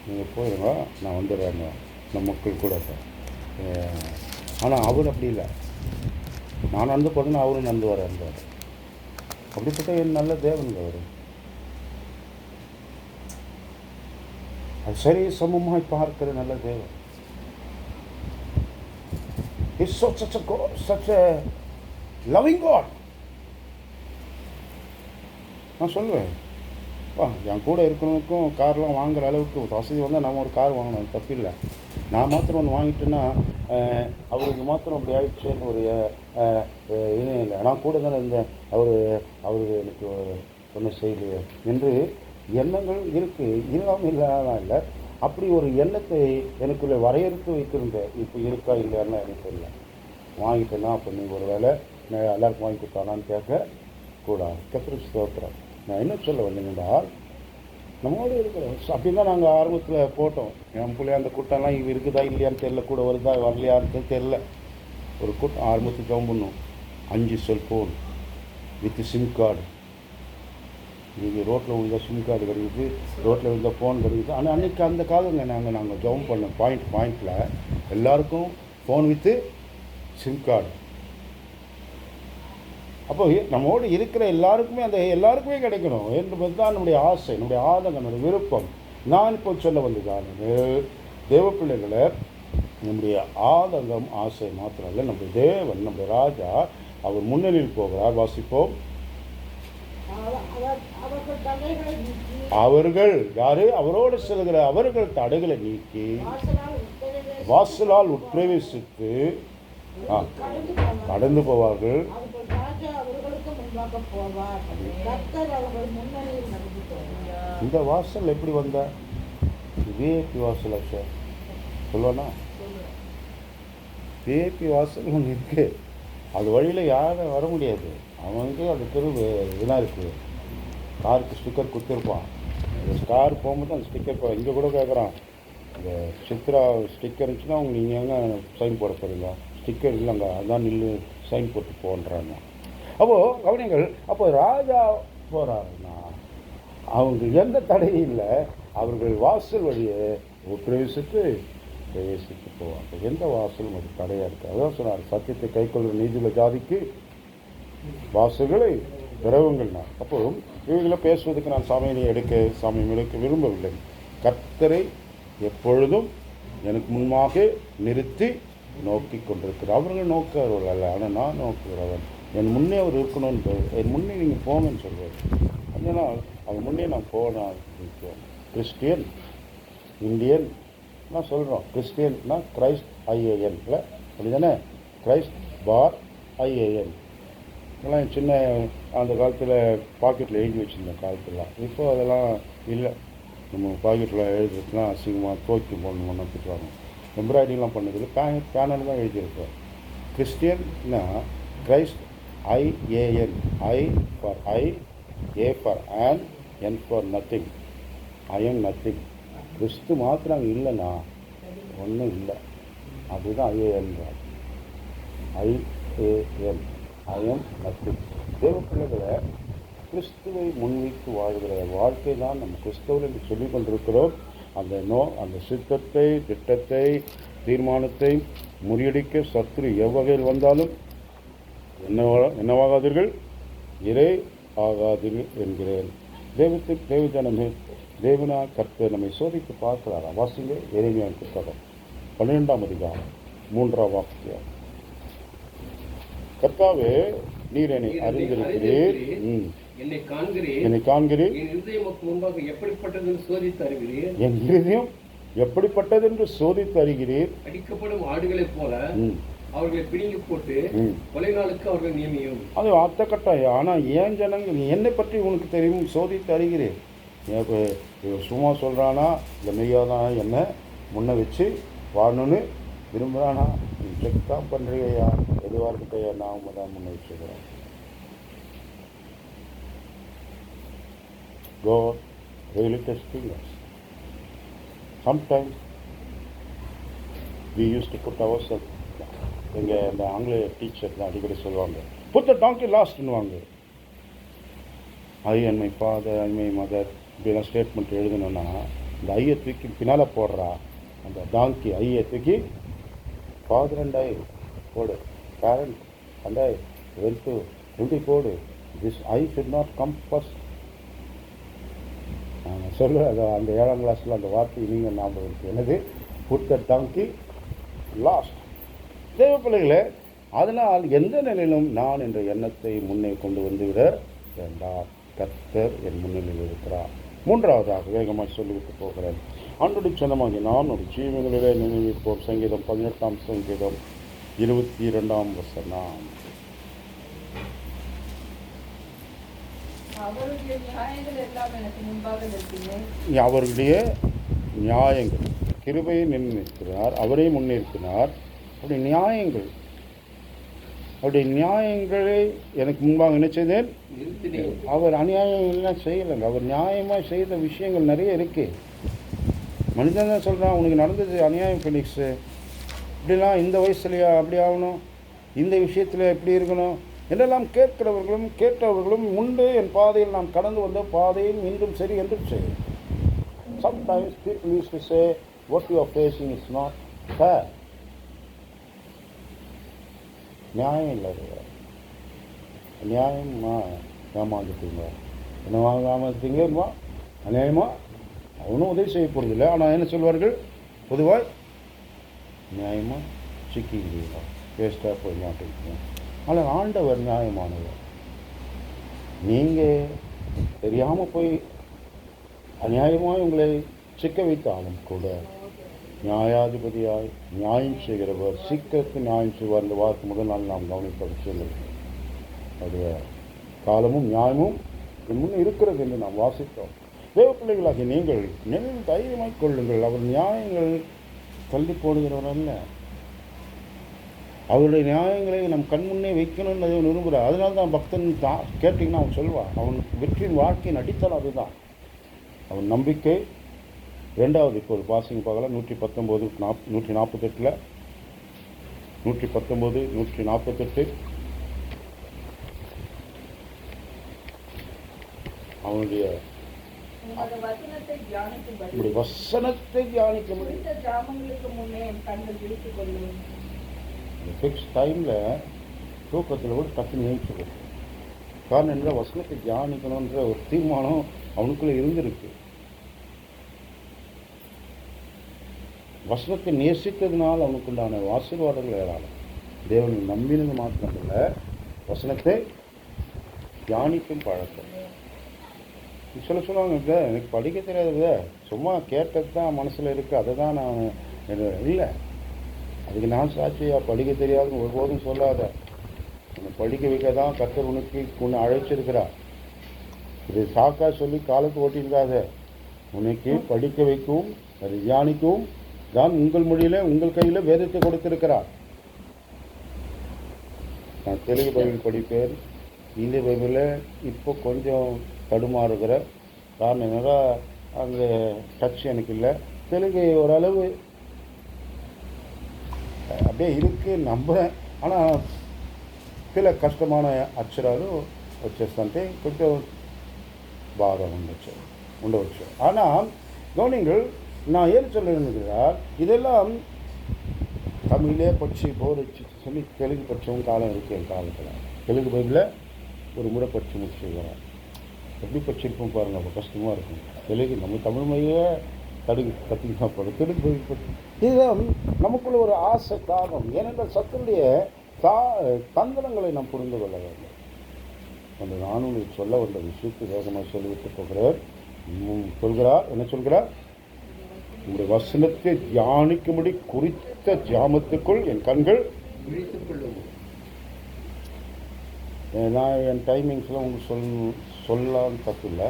S1: நீங்கள் போயிடுங்க, நான் வந்துடுறேங்க நம்ம மக்கள் கூட. ஆனால் அவர் அப்படி இல்லை. நான் நடந்து போகிறேன்னா அவரும் நடந்து வர்றாரு. அப்படிப்பட்ட என் நல்ல தேவனுங்க அவர். அது சரி சமமாய் பார்க்கிற நல்ல தேவன். He's such a loving God. நான் சொல்லுவேன், என் கூட இருக்கிறவனுக்கும் கார்லாம் வாங்குகிற அளவுக்கு வசதி வந்தால் நம்ம ஒரு கார் வாங்கணும், தப்பில்லை. நான் மாத்திரம் ஒன்று வாங்கிட்டேன்னா அவருக்கு மாத்திரம் அப்படி ஆயிடுச்சுன்னு ஒரு இணையம் இல்லை. நான் கூட தானே இருந்தேன், அவருக்கு எனக்கு ஒன்றும் செய்யலையே என்று எண்ணங்கள் இருக்குது. இல்லாமல் இல்லாதான் இல்லை. அப்படி ஒரு எண்ணத்தை எனக்குள்ளே வரையறுத்து வைத்திருந்தேன். இப்போ இருக்கா இல்லையான்னு எனக்கு தெரியல. வாங்கிட்டேன்னா அப்போ நீங்கள் ஒரு வேலை நான் எல்லாருக்கும் வாங்கி கொடுத்தானான்னு கேட்க கூடாது. கர்த்தருக்கு ஸ்தோத்திரம். நான் என்ன சொல்ல வந்தீங்கன்றால், நம்மளோட இருக்கிறோம். அப்படின்னா நாங்கள் ஆரம்பத்தில் போட்டோம். என் பிள்ளை அந்த கூட்டம்லாம் இங்கே இருக்குதா இல்லையான்னு தெரியல, கூட வருதா வரலையான்னு தெரியல. ஒரு கூட்டம் ஆரம்பத்துக்கு ஜெபம் பண்ணோம். 5 செல்ஃபோன் வித் சிம் கார்டு. இங்கே ரோட்டில் உள்ள சிம் கார்டு கிடைக்குது, ரோட்டில் உள்ள ஃபோன் கிடைக்குது. ஆனால் அன்றைக்கி அந்த காலங்க நாங்கள் ஜெபம் பண்ணோம். பாயிண்டில் எல்லாருக்கும் ஃபோன் வித்து சிம் கார்டு. அப்போ நம்மோடு இருக்கிற எல்லாருக்குமே எல்லாருக்குமே கிடைக்கணும் என்பது தான் நம்முடைய ஆசை, நம்முடைய ஆதங்கம், நம்முடைய விருப்பம். நான் இப்போ சொல்ல வந்ததான் தேவ பிள்ளைகளை, நம்முடைய ஆதங்கம் ஆசை மாத்திரம் இல்லை. நம்முடைய தேவன், நம்முடைய ராஜா அவர் முன்னணியில் போகிறார். வாசிப்போம். அவர்கள் யாரு? அவரோடு செல்கிற அவர்கள் தடைகளை நீக்கி வாசலால் உட்பிரவேசித்து கடந்து போவார்கள்.
S3: முன்பாக போவார். கர்த்தர் அவர்கள் முன்னணியில் நடந்து போவார்.
S1: இந்த வாசல் எப்படி வந்தா? விஐபி வாசல் சார் சொல்லுவானா? விஐபி வாசல் ஒன்று இருக்கு, அது வழியில் யாரும் வர முடியாது. அவனுக்கு அந்த தெரு இதெல்லாம் இருக்குது, காருக்கு ஸ்டிக்கர் கொடுத்துருப்பான். அந்த கார் போகும்போது அந்த ஸ்டிக்கர் இங்கே கூட கேட்குறான், இந்த சித்ரா ஸ்டிக்கர் இருந்துச்சுன்னா அவங்க நீங்கள் எங்கே சைன் போட போகிறீங்க? ஸ்டிக்கர் இல்லைங்க, அதான் நில்லு சைன் போட்டு போன்றாங்க. அப்போது கவனிங்கள், அப்போ ராஜா போகிறாருன்னா அவங்க எந்த தடையும் இல்லை, அவர்கள் வாசல் வழியை பிரவேசித்து போவாங்க. எந்த வாசலும் அது தடையாக இருக்குது. அதான் சொன்னார், சத்தியத்தை கைக்கொள்கிற நீதியுள்ள ஜாதிக்கு வாசல்களை திறவுங்கள்னா. அப்போ இவங்களை பேசுவதற்கு நான் சாமியை எடுக்க விரும்பவில்லை. கர்த்தரை எப்பொழுதும் எனக்கு முன்பாக நிறுத்தி நோக்கி கொண்டிருக்கிறார். அவர்கள் நோக்குறவர்கள் அல்ல, ஆனால் நான் நோக்குகிறவன். என் முன்னே அவர் இருக்கணும்னு, என் முன்னே நீங்கள் போகணும்னு சொல்வார். அதனால் அது முன்னே நான் போனால் கிறிஸ்டியன் இந்தியன் நான் சொல்கிறோம். கிறிஸ்டியன்னா கிரைஸ்ட் IAN இல்லை அப்படி தானே? கிரைஸ்ட் பார் IAN இதெல்லாம் சின்ன அந்த காலத்தில் பாக்கெட்டில் எழுதி வச்சுருந்தேன் காலத்துலாம். இப்போ அதெல்லாம் இல்லை. நம்ம பாக்கெட்டில் எழுதுறதுலாம் அசிங்கமாக தோக்கி போடணும்னு திட்டுவாங்க. எம்ப்ராய்டிங்லாம் பண்ணதில்லை, பேனல் தான் எழுதியிருக்கோம். கிறிஸ்டியன்னா Christ IAN, I for I, A for an, N for nothing. I am nothing. கிறிஸ்து மாத்திரம் இல்லைன்னா ஒன்றும் இல்லை. அதுதான் IAN. IAN, I am nothing. தேவ பிள்ளைகளை கிறிஸ்துவை முன்வைத்து வாழ்கிற வாழ்க்கை தான் நம்ம கிறிஸ்தவர் என்று சொல்லிக் கொண்டிருக்கிறோம். அந்த சித்தத்தை, திட்டத்தை, தீர்மானத்தை முறியடிக்க சத்துரு எவ்வகையில் வந்தாலும் என்னவாகாதீர்கள், இறை ஆகாதீர்கள் என்கிறேன். தேவஜனமே, தேவனா கர்த்தர் நம்மை சோதித்து பார்க்கிறாரா? வாசிங்க எரேமியா புத்தகம் 12ஆம் அதிகாரம் 3ஆம் வாக்கியம். கர்த்தாவே, நீர் என்னை அறிந்திருக்கிறீர், என்னை காண்கிறீர், என் இருதயம் எப்படிப்பட்டது என்று சோதித்து அறிகிறீர்.
S2: அடிக்கப்படும் ஆடுகளைப் போல அவர்களை பிடிங்கி போட்டு கொலை நாளுக்கு அவர்கள் நியமியும்.
S1: அது அர்த்த கட்டாயம். ஆனால் ஏன் ஜனங்கள் என்னை பற்றி உனக்கு தெரியும், சோதித்து அறிகிறேன். சும்மா சொல்கிறானா இந்த மெய்யாதான் என்ன முன்ன வச்சு வாழணும்னு விரும்புகிறானா? நீ செக் தான் பண்ணுறியா? எதுவாக இருக்கட்டையா, நான் தான் முன்ன வச்சுக்கிறேன். God really testing us. Sometimes we used to put ourselves, எங்கள் இந்த ஆங்கில டீச்சர் தான் அடிக்கடி சொல்லுவாங்க, put the donkey last ன்னுவாங்க. I and my father and my mother இப்படிலாம் ஸ்டேட்மெண்ட் எழுதணும்னா இந்த ஐயை தூக்கி பின்னால் போடுறா, அந்த டாங்கி ஐயை தூக்கி ஃபாதர் அண்ட் ஐ போடு, பேரண்ட் அண்ட் ஐ வெல்ட்டு எப்படி போடு, this I should not come first. நான் சொல்லுவேன் அதை அந்த 7ஆம் கிளாஸில் அந்த வார்த்தை நீங்கள் ஞாபகம் இருக்குது. என்னது? Put the donkey last. தேவ பிள்ளைகளே, அதனால் எந்த நிலையிலும் நான் என்ற எண்ணத்தை முன்னே கொண்டு வந்துவிட வேண்டாம். கர்த்தர் என் முன்னிலையில் இருக்கிறார். 3ஆவதாக வேகமாக சொல்லிவிட்டு போகிறேன். ஆண்டோடு சொந்தமாகி நான் ஒரு ஜீவங்களிலே நினைவிப்போம். சங்கீதம் 18ஆம் சங்கீதம் 22ஆம் வசனம். அவருடைய நியாயங்கள் கிருபையை நிர்ணயிக்கிறார், அவரே முன்னிறுத்தினார். அவருடைய நியாயங்கள், அவருடைய நியாயங்களை எனக்கு முன்பாக நினைச்சதேன். அவர் அநியாயம் எல்லாம் செய்யலைங்க, அவர் நியாயமாக செய்த விஷயங்கள் நிறைய இருக்கு. மனிதன் தான் சொல்கிறான், உனக்கு நடந்தது அநியாயம் ஃபெலிக்ஸு, இப்படிலாம் இந்த வயசுலையா அப்படி ஆகணும், இந்த விஷயத்தில் எப்படி இருக்கணும் என்றெல்லாம் கேட்டவர்களும் முன்பே என் பாதையில் நான் கடந்து வந்த பாதையில் இன்றும் சரி என்றும் சரி. Sometimes people used to say what you are facing is not fair. நியாயம் இல்லை, நியாயமா ஏமாந்துட்டீங்க, என்ன ஏமாந்துட்டீங்கம்மா, அநியாயமா அவனும் உதவி செய்ய போகிறதில்லை. ஆனால் என்ன சொல்வார்கள் பொதுவாக, நியாயமாக சிக்கிக்கிறீங்களா, வேஸ்ட்டாக போய் மாட்டேங்க. ஆனால் ஆண்டவர் நியாயமானவர். நீங்கள் தெரியாமல் போய் அநியாயமாக உங்களை சிக்க வைத்தாலும் கூட நியாயாதிபதியாய் நியாயம் செய்கிறவர், சீக்கிரத்துக்கு நியாயம் செய்வார். இந்த வாரத்து முதல் நாள் நாம் கவனிப்பது சொல்லுங்கள். அவருடைய காலமும் நியாயமும் என் முன் இருக்கிறது என்று நாம் வாசித்தோம். தேவ பிள்ளைகளாகிய நீங்கள் நினைவு தைரியமாய் கொள்ளுங்கள். அவர் நியாயங்கள் தள்ளி போடுகிறவர் அல்ல. அவருடைய நியாயங்களை நம் கண்முன்னே வைக்கணும்னு அதை விரும்புகிறார். அதனால தான் பக்தன் தான் கேட்டிங்கன்னா அவன் சொல்வான். அவன் வெற்றியின் வாழ்க்கையின் அடித்தளம் அதுதான். அவன் நம்பிக்கை. ரெண்டாவது இப்போது பாசிங்க பார்க்கலாம். 119 148 119 148 அவனுடைய
S3: உமது வசனத்தை தியானிக்கும்படி
S1: நம்முடைய வசனத்தை தியானிக்க முடியும்.
S3: குறித்த ஜாமங்களுக்கு முன்னே என் கண்கள் விழித்துக் கொள்ளும்.
S1: ஃபிக்ஸ் டைமில் தூக்கத்தில் கூட டக்குன்னு நினைச்சுக்கணும். காரணம் என்ன, வசனத்தை தியானிக்கணுன்ற ஒரு தீர்மானம் அவனுக்குள்ளே இருந்திருக்கு. வசனத்தை நேசித்ததுனால் அவனுக்குண்டான ஆசீர்வாதங்கள் ஏராளம். தேவனை நம்பினது மாத்திரமல்ல, வசனத்தை தியானிக்கும் பழக்கம். சொல்லுவாங்க, இல்லை எனக்கு படிக்க தெரியாதுங்க, சும்மா கேட்டது தான் மனசில் இருக்குது, அதை தான் நான் இல்லை, அதுக்கு நான் சாட்சியாக படிக்க தெரியாதுன்னு ஒருபோதும் சொல்லாத. உன்னை படிக்க வைக்க தான் கர்த்தர் உனக்கு உன்னை அழைச்சிருக்கிறார். இது சாக்கா சொல்லி காலத்து ஓட்டியிருக்காத. உனக்கு படிக்க வைக்கவும் அதை தியானிக்கவும் தான் உங்கள் மொழியில் உங்கள் கையில் வேதத்தை கொடுத்திருக்கிறார். நான் தெலுங்கு பைபிள் படிப்பேன். இந்திய பைபிளில் இப்போ கொஞ்சம் தடுமாறுகிற காரணம் என்னடா, அங்கே டச் எனக்கு இல்லை. தெலுங்கு ஓரளவு அப்படியே இருக்குது நம்புகிறேன். ஆனால் சில కష్టமான అక్షరాలు వచ్చేస్తుంటే కొంచెం బాగా ఉండవచ్చు. ஆனால் கவனிங்கள், நான் ஏன் சொல்லுகிறார், இதெல்லாம் தமிழே படித்து போர் வச்சு சொல்லி தெலுங்கு படித்தவங்க காலம் இருக்குது. என் காலத்தில் தெலுங்கு பைபிளில் ஒரு முறை படித்து முடிச்சுக்கிறேன். எப்படி படிச்சிருப்போம் பாருங்கள், அப்போ கஷ்டமாக இருக்கும். தெலுங்கு நம்ம தமிழ் மொழியை கற்றுக்கிட்டா போடும். தெலுங்கு பைபிள் படிச்சு இதுதான் நமக்குள்ள ஒரு ஆசை தாகம். ஏனென்றால் சத்துடைய தந்திரங்களை நாம் புரிந்து கொள்ள வேண்டும். அந்த நானும் சொல்ல வந்த விஷயத்தை வேகமாக சொல்லிவிட்டு போகிறார். என்ன சொல்கிறார்? உங்களுடைய வசனத்தை தியானிக்கும்படி குறித்த ஜாமத்துக்குள் என் கண்கள்
S2: விழித்துக் கொள்ளும்.
S1: நான் என் டைமிங்ஸில் உங்களுக்கு சொல்லலான்னு தப்பு இல்லை.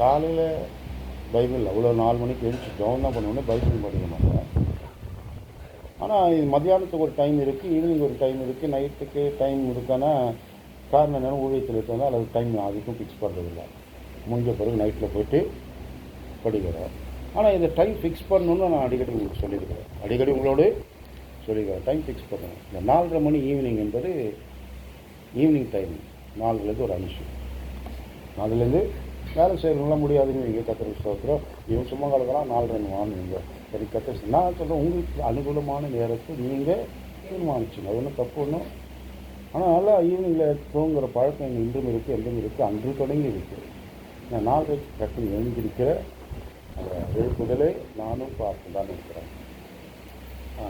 S1: காலையில் பைபிள் அவ்வளோ 4 மணிக்கு எழுச்சி ஜோம் தான் பண்ணுவோன்னே பைபிள் படிக்க மாட்டேன். ஆனால் இது மத்தியானத்துக்கு ஒரு டைம் இருக்குது, ஈவினிங் ஒரு டைம் இருக்குது, நைட்டுக்கு டைம் இருக்கானா காரணம் என்னென்னா ஊழியத்தில் இருக்கிறதா அது டைம் அதுக்கும் ஃபிக்ஸ் பண்ணுறதில்ல. முடிஞ்ச பிறகு நைட்டில் போய்ட்டு படிக்கிறேன். ஆனால் இந்த டைம் ஃபிக்ஸ் பண்ணணுன்னு நான் அடிக்கடி உங்களுக்கு சொல்லியிருக்கிறேன். அடிக்கடி உங்களோடு சொல்லியிருக்கிறேன். டைம் ஃபிக்ஸ் பண்ணணும். இந்த 4:30 மணி ஈவினிங் என்பது ஈவினிங் டைம். 4லேருந்து ஒரு 5, 4லேருந்து வேலை செய்யறதுலாம் முடியாதுன்னு இங்கே கத்திர ஸ்தோத்திரம். இவன் சும்மா கலக்கலாம் 4:30 வாங்குவீங்க. சரி கத்திர நான் சொல்கிறேன், உங்களுக்கு அனுகூலமான நேரத்தை நீங்கள் தீர்மானிச்சுங்க. அது ஒன்றும் தப்பு ஒன்றும். ஆனால் நல்லா ஈவினிங்கில் தூங்குகிற பழக்கம் எங்கள் இன்றும் இருக்குது, என்றும் இருக்குது, அன்று தொடங்கி இருக்குது. நான் 4:30 டக்குன்னு எழுந்திருக்கிற அந்த எழுப்புதலை நானும் பார்த்து தான் இருக்கிறேன்.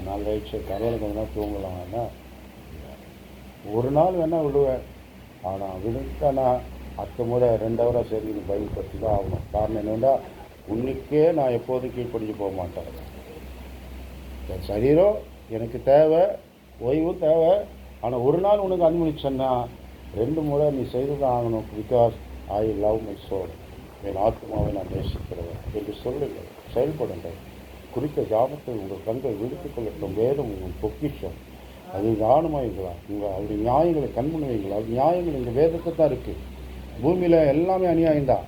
S1: 4:30 கரவலை கொஞ்ச நாள் தூங்கலாம்னா ஒரு நாள் வேணால் விடுவேன். ஆனால் விடுத்தா நான் அடுத்த முறை 2 ஹவராக சரி நீ பைபிள் பற்றி தான் ஆகணும். காரணம் என்னென்னா உன்னைக்கே நான் எப்போதும் கீழ்ப்படிஞ்சு போக மாட்டேன். என் சரீரம் எனக்கு தேவை, ஓய்வும் தேவை. ஆனால் ஒரு நாள் உனக்கு அனுமதிச்சேன்னா 2 முறை நீ செய்து தான் ஆகணும். Because I love my soul, என் ஆத்மாவை நான் நேசிக்கிறேன் என்று சொல்லுங்கள். செயல்படுங்கள். குறித்த ஜாபத்தை உங்கள் கண்கள் விடுத்துக் கொள்ளட்டும். வேதம் உங்கள் பொக்கிஷம், அது கவனமாகிக்கலாம். உங்கள் அவருடைய நியாயங்களை கண்முன் வைங்களா. அது நியாயங்கள் இந்த வேதத்தை தான் இருக்குது. பூமியில் எல்லாமே அநியாயம்தான்.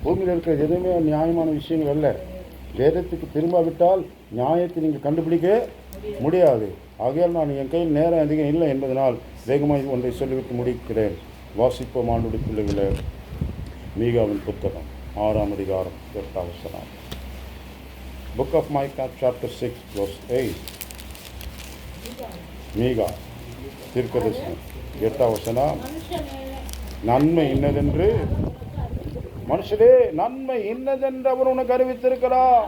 S1: பூமியில் இருக்கிற எதுவுமே நியாயமான விஷயங்கள் அல்ல. வேதத்துக்கு திரும்பாவிட்டால் நியாயத்தை நீங்கள் கண்டுபிடிக்க முடியாது. ஆகையால் நான் என் கையில் நேரம் அதிகம் இல்லை என்பதனால் வேகமாக ஒன்றை சொல்லிவிட்டு முடிக்கிறேன். வாசிப்போம் ஆண்டுடைய பிள்ளைகளே. மீகாவின் புத்தகம் 6ஆம் அதிகாரம் 8ஆம் வசனம். Book of Micah chapter 6 verse 8. மீகா தீர்க்கதரிசனம் 8ஆம் வசனம். நன்மை இன்னதென்று மனுஷரே, நன்மை இன்னதென்று அவர் உனக்கு அறிவித்திருக்கிறார்.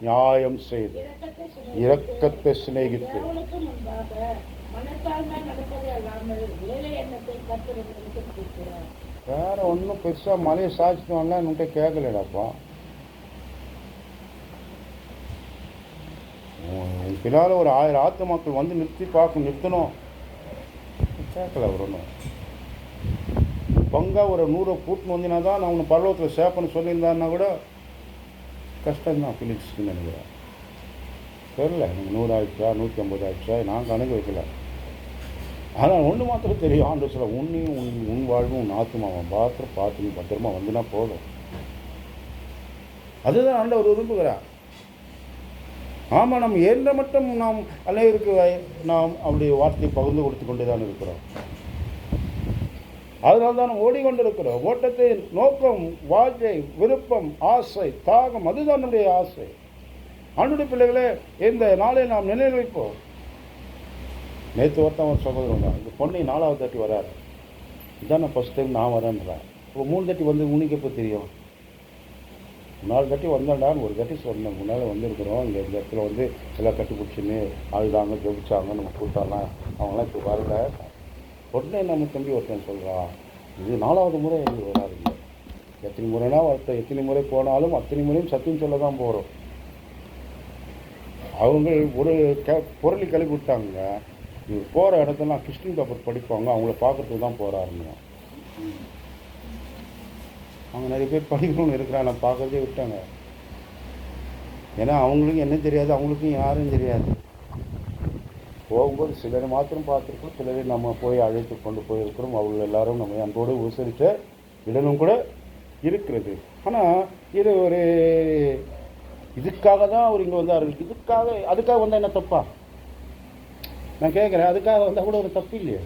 S1: நியாயம் செய்து இரக்கத்தை சிநேகித்து வேற ஒன்றும் பெருசாக மலையை சாட்சித்தோம்லாம் என்கிட்ட கேட்கலடாப்பா. பின்னால் ஒரு 1000 ஆத்துமாக்கள் வந்து நிறுத்தணும் கேட்கல. அவர் ஒன்றும் பங்காக ஒரு 100 கூட்டின்னு வந்தினா தான் நான் உன்னை பரலோகத்தில் சேர்ப்பேன்னு சொல்லியிருந்தான்னா கூட கஷ்டம்தான் ஃபிலிக்ஸ்க்கு நினைக்கிறேன். தெரில எனக்கு 100 ஆயிடுச்சா 150 ஆயிடுச்சா நான் கணக்கு வைக்கல. ஆனால் ஒன்று மாத்திரம் தெரியும், ஆண்டு சொல்ல உன்னையும் உன் வாழ்வும் உன் ஆத்மாவன் பார்த்து நீ பத்திரமா வந்துனா போதும். அதுதான் ஆண்டவர் விரும்புகிறார். ஆமாம், நம்ம எந்த மட்டும் நாம் அநேகருக்கு நாம் அவருடைய வார்த்தையை பகிர்ந்து கொடுத்து கொண்டு தான் இருக்கிறோம். அதனால தான் ஓடிக்கொண்டிருக்கிறோம். ஓட்டத்தை நோக்கம், வாஞ்சை, விருப்பம், ஆசை, தாகம், அதுதான் நம்முடைய ஆசை. ஆண்டுடைய பிள்ளைகளே, இந்த நாளை நாம் நினைவு வைப்போம். நேற்று ஒருத்தன் ஒரு சகோதரன் தான், இந்த பொண்ணை 4வது தாட்டி வராரு. இதான் நான் ஃபஸ்ட் டைம் நான் வரேன்றேன். இப்போ 3 தாட்டி வந்து உனக்கு எப்போ தெரியும்? 4 தாட்டி வந்தேன்டான்னு ஒரு தாட்டி சொன்னேன். முன்னால் வந்திருக்கிறோம், இங்கே இந்த இடத்துல வந்து எல்லாம் கட்டி பிடிச்சின்னு ஆளுதாங்க ஜெபிச்சாங்க, நம்ம கூட்டாலாம், அவங்களாம் இப்போ வரல. உடனே நம்ம தம்பி ஒருத்தன் சொல்கிறான், இது 4வது முறை எனக்கு வராதுங்க. எத்தனை முறைனா வரட்டும், எத்தனை முறை போனாலும் அத்தனை முறையும் சத்தியம் சொல்ல தான் போகிறோம். அவங்க ஒரு பொருளை கிளப்பி விட்டாங்க. இவர் போகிற இடத்தெல்லாம் கிறிஸ்டின் பேப்பர் படிப்பாங்க, அவங்கள பார்க்கறதுக்கு தான் போகிறாருங்க. அவங்க நிறைய பேர் படிக்கணும்னு இருக்கிறாங்க, நான் பார்க்கறதே விட்டாங்க. ஏன்னா அவங்களுக்கும் என்ன தெரியாது, அவங்களுக்கும் யாரும் தெரியாது. போகும்போது சிலரை மாத்திரம் பார்த்துருக்கோம், சிலரை நம்ம போய் அழைத்து கொண்டு போயிருக்கிறோம். அவர்கள் எல்லாரும் நம்ம அன்போடு உபசரித்த இடமும் கூட இருக்கிறது. ஆனால் இது ஒரு இதுக்காக தான் அவர் இங்கே வந்தார். அதுக்காக வந்தால் என்ன தப்பா? நான் கேட்குறேன், அதுக்காக வந்தால் கூட ஒரு தப்பு இல்லையே.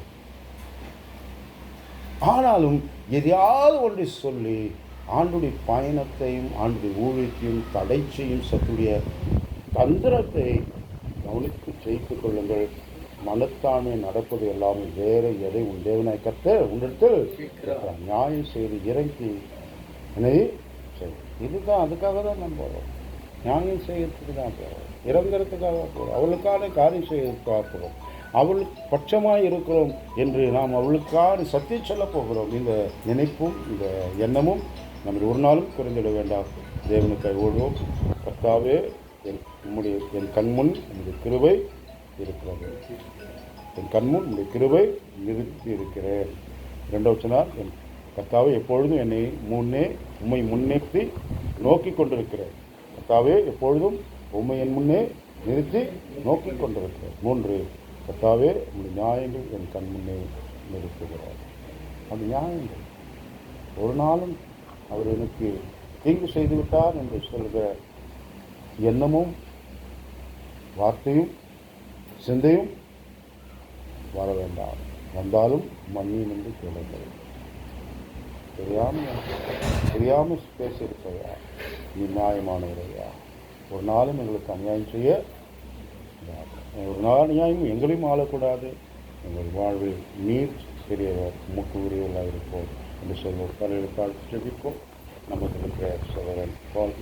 S1: ஆனாலும் எதையாவது ஒன்றை சொல்லி ஆண்டுடைய பயணத்தையும் ஆண்டுடைய ஊழியத்தையும் தடை செய்யும் சத்துடைய தந்திரத்தை கவனித்து ஜெயித்துக் கொள்ளுங்கள். மனத்தானே நடப்பது எல்லாமே வேறு எதை உன் தேவனாய் கர்த்தர் உன்னிடத்தில் நியாயம் செய்து இறங்கி எனவே சரி, இதுதான் அதுக்காக தான் நம்ம போகிறோம். நியாயம் செய்யறதுக்கு தான் போகிறோம், இறங்குறதுக்காக போகிறோம், அவளுக்கான காரியம் செய்யறதுக்காக போகிறோம், அவளுக்கு பட்சமாக இருக்கிறோம் என்று நாம் அவளுக்கான சத்தியம் சொல்ல போகிறோம். இந்த நினைப்பும் இந்த எண்ணமும் நம்ம ஒரு நாளும் குறைந்திட வேண்டாம். தேவனுக்கு ஓடுவோம். கர்த்தாவே, என் கண்முன் உங்களுடைய கிருபை இருக்கிறது. என் கண்முன் உங்களுடைய கிருபை நிறுத்தி இருக்கிறேன். 2வது சொன்னார், என் கர்த்தாவே எப்பொழுதும் என்னை உம்மை முன்னேற்றி நோக்கி கொண்டிருக்கிறேன். கர்த்தாவே எப்பொழுதும் உம்மை என் முன்னே நிறுத்தி நோக்கி கொண்டிருக்கிறேன். 3 கர்த்தாவே உங்களுடைய நியாயங்கள் என் கண் முன்னே நிறுத்துகிறார். அந்த நியாயங்கள் ஒரு நாளும் அவர் எனக்கு தீங்கு செய்துவிட்டார் என்று சொல்கிற எண்ணமும் வார்த்தையும் சிந்தையும் வர வேண்டாம். வந்தாலும் மண்ணில் என்று கேளுங்கள். தெரியாமல் பேசியிருக்கையா, நீ நியாயமானவரையா, ஒரு நாளும் எங்களுக்கு அநியாயம் செய்ய ஒரு நாள் நியாயம் எங்களையும் ஆளக்கூடாது. எங்கள் வாழ்வில் நீர் பெரியவர், உமக்கு உரியவர்களாக இருப்போம் என்று சொல்வோம். தலையில் தாழ்த்தி ஜெபிப்போம். நமக்கு இருக்கிற சகோதரன்